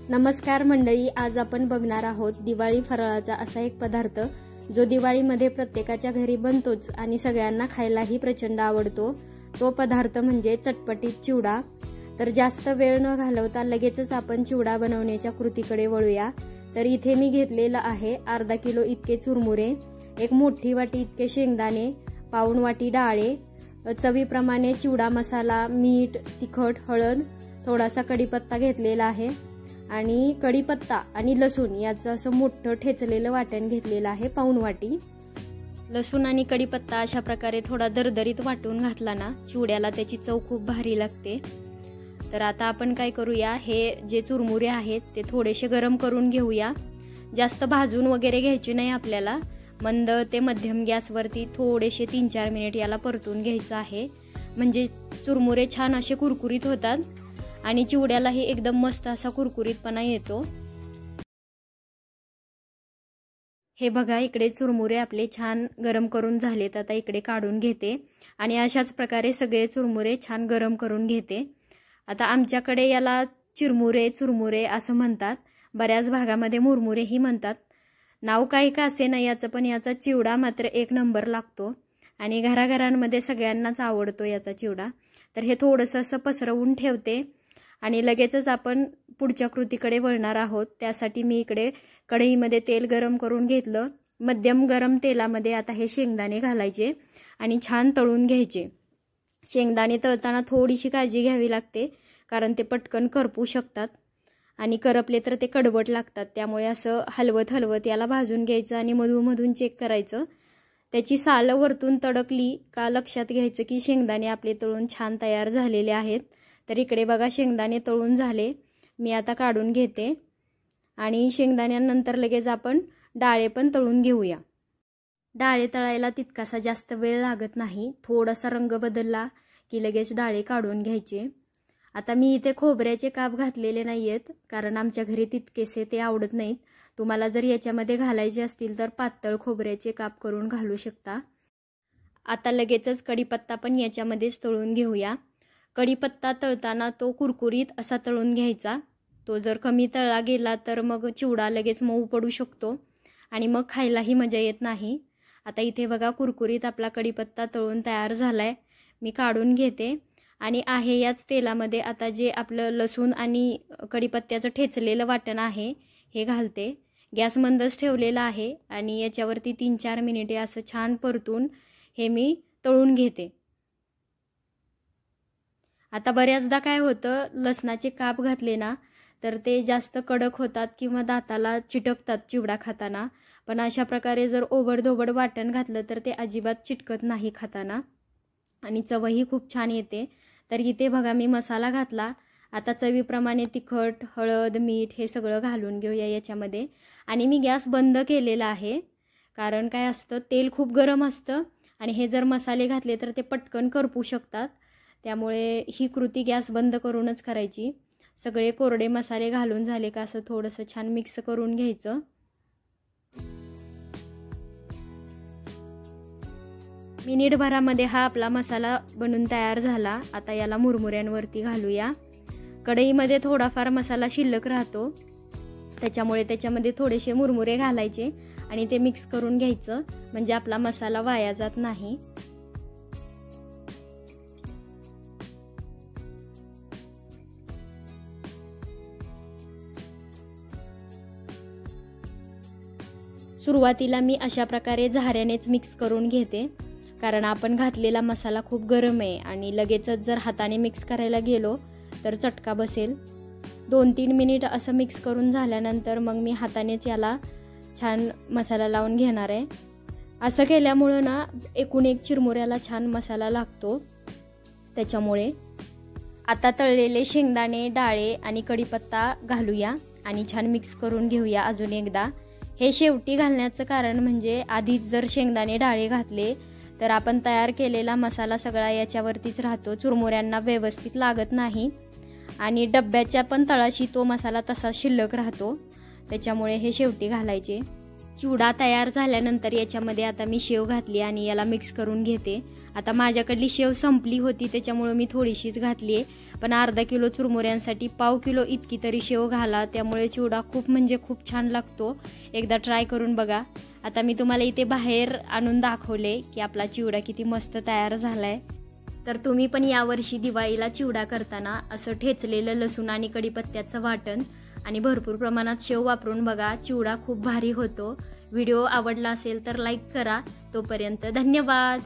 नमस्कार मंडळी, आज आपण बघणार आहोत दिवाळी फराळाचा असा एक पदार्थ जो दिवाळीमध्ये प्रत्येकाच्या घरी बनतोच आणि सगळ्यांना खायलाही प्रचंड आवडतो। तो पदार्थ म्हणजे चटपटीत चिवडा। तर जास्त वेळ न घालवता लगेचच आपण चिवडा बनवण्याच्या कृतीकडे वळूया। तर इथे मी घेतलेला आहे अर्धा किलो इतके चुरमुरे, एक मोठी वाटी इतके शेंगदाणे, पाऊण वाटी डाळे, चवीप्रमाणे चिवडा मसाला, मीठ, तिखट, हळद, थोडासा कढीपत्ता घेतलेला आहे आणि कढीपत्ता आणि लसूण याचं असं मोठं ठेचलेलं वाटण घेतलेलं आहे पाऊण वाटी। लसूण आणि कढीपत्ता अशा प्रकारे थोडा दरदरीत वाटून घातला ना चिवड्याला त्याची चव खूप भारी लागते। तर आता आपण काय करूया, हे जे चुरमुरे आहेत ते थोडेसे गरम करून घेऊया। जास्त भाजून वगैरे घ्यायचे नाही आपल्याला, मंद ते मध्यम गॅसवरती थोडेसे 3-4 मिनिट याला परतून घ्यायचं आहे, म्हणजे चुरमुरे छान असे कुरकुरीत होतात आणि चिवड्यालाही एकदम मस्त असा कुरकुरीतपणा येतो। हे बघा, इकडे चुरमुरे आपले छान गरम करून झालेत। आता इकडे काढून घेते आणि अशाच प्रकारे सगळे चुरमुरे छान गरम करून घेते। आता आमच्याकडे याला चिरमुरे चुरमुरे असं म्हणतात, बऱ्याच भागामध्ये मुरमुरेही म्हणतात। नाव काही का असे नाही याचं, पण याचा चिवडा मात्र एक नंबर लागतो आणि घराघरांमध्ये सगळ्यांनाच आवडतो याचा चिवडा। तर हे थोडंसं असं पसरवून ठेवते आणि लगेचच आपण पुढच्या कृतीकडे वळणार आहोत। त्यासाठी मी इकडे कढईमध्ये तेल गरम करून घेतलं। मध्यम गरम तेलामध्ये आता हे शेंगदाणे घालायचे आणि छान तळून घ्यायचे। शेंगदाणे तळताना थोडीशी काळजी घ्यावी लागते, कारण ते पटकन करपू शकतात आणि करपले तर ते कडवट लागतात। त्यामुळे असं हलवत हलवत याला भाजून घ्यायचं आणि मधून चेक करायचं। त्याची साल वरतून तडकली का लक्षात घ्यायचं की शेंगदाणे आपले तळून छान तयार झालेले आहेत। तर इकडे बघा शेंगदाणे तळून झाले, मी आता काढून घेते आणि शेंगदाण्यानंतर लगेच आपण डाळे पण तळून घेऊया। डाळे तळायला तितकासा जास्त वेळ लागत नाही, थोडासा रंग बदलला की लगेच डाळे काढून घ्यायचे। आता मी इथे खोबऱ्याचे काप घातलेले नाहीयेत, कारण आमच्या घरी तितकेसे ते आवडत नाहीत। तुम्हाला जर याच्यामध्ये घालायचे असतील तर पातळ खोबऱ्याचे काप करून घालू शकता। आता लगेचच कढीपत्ता पण याच्यामध्येच तळून घेऊया। कढीपत्ता तळताना तो कुरकुरीत असा तळून घ्यायचा, तो जर कमी तळला गेला तर मग चिवडा लगेच मऊ पडू शकतो आणि मग खायलाही मजा येत नाही। आता इथे बघा कुरकुरीत आपला कढीपत्ता तळून तयार झालाय, मी काढून घेते आणि आहे याच तेलामध्ये आता जे आपलं लसूण आणि कढीपत्त्याचं ठेचलेलं वाटण आहे हे घालते। गॅस मंदच ठेवलेला आहे आणि याच्यावरती 3-4 मिनिटे असं छान परतून हे मी तळून घेते। आता बऱ्याचदा काय होतं, लसणाचे काप घातले ना तर ते जास्त कडक होतात किंवा दाताला चिटकतात चिवडा खाताना, पण अशा प्रकारे जर ओबडधोबड वाटण घातलं तर ते अजिबात चिटकत नाही खाताना आणि चवही खूप छान येते। तर इथे बघा मी मसाला घातला, आता चवीप्रमाणे तिखट, हळद, मीठ हे सगळं घालून घेऊया याच्यामध्ये आणि मी गॅस बंद केलेला आहे, कारण काय असतं तेल खूप गरम असतं आणि हे जर मसाले घातले तर ते पटकन करपू शकतात। त्यामुळे ही कृती गॅस बंद करूनच करायची। सगळे कोरडे मसाले घालून झाले का असं थोडंसं छान मिक्स करून घ्यायचं। मिनिटभरामध्ये हा आपला मसाला बनून तयार झाला। आता याला मुरमुऱ्यांवरती घालूया। कढईमध्ये थोडाफार मसाला शिल्लक राहतो, त्याच्यामुळे त्याच्यामध्ये थोडेसे मुरमुरे घालायचे आणि ते मिक्स करून घ्यायचं, म्हणजे आपला मसाला वाया जात नाही। सुरुवातीला मी अशा प्रकारे झाऱ्यानेच मिक्स करून घेते, कारण आपण घातलेला मसाला खूप गरम आहे आणि लगेचच जर हाताने मिक्स करायला गेलो तर चटका बसेल। 2-3 मिनिट असं मिक्स करून झाल्यानंतर मग मी हातानेच याला छान मसाला लावून घेणार आहे। असं केल्यामुळं ना एकूण एक चिरमुऱ्याला छान मसाला लागतो त्याच्यामुळे। आता तळलेले शेंगदाणे, डाळे आणि कढीपत्ता घालूया आणि छान मिक्स करून घेऊया अजून एकदा। हे शेवटी घालण्याचं कारण म्हणजे आधीच जर शेंगदाणे डाळे घातले तर आपण तयार केलेला मसाला सगळा याच्यावरतीच राहतो, चुरमुऱ्यांना व्यवस्थित लागत नाही आणि डब्याच्या पण तळाशी तो मसाला तसा शिल्लक राहतो, त्याच्यामुळे हे शेवटी घालायचे। चिवडा तयार झाल्यानंतर याच्यामध्ये आता मी शेव घातली आणि याला मिक्स करून घेते। आता माझ्याकडली शेव संपली होती त्याच्यामुळे मी थोडीशीच घातली आहे, पण अर्धा किलो चुरमुऱ्यांसाठी पाव किलो इतकी तरी शेव घाला, त्यामुळे चिवडा खूप म्हणजे खूप छान लागतो. एकदा ट्राय करून बघा. आता मी तुम्हाला इथे बाहेर आणून दाखवले की आपला चिवडा किती मस्त तयार झालाय. तर तुम्ही पण यावर्षी दिवाळीला चिवडा करताना असं ठेचलेलं लसूण आणि कढीपत्त्याचं वाटण आणि भरपूर प्रमाणात शेव वापरून बघा. चिवडा खूप भारी होतो. व्हिडिओ आवडला असेल तर लाईक करा. तोपर्यंत धन्यवाद.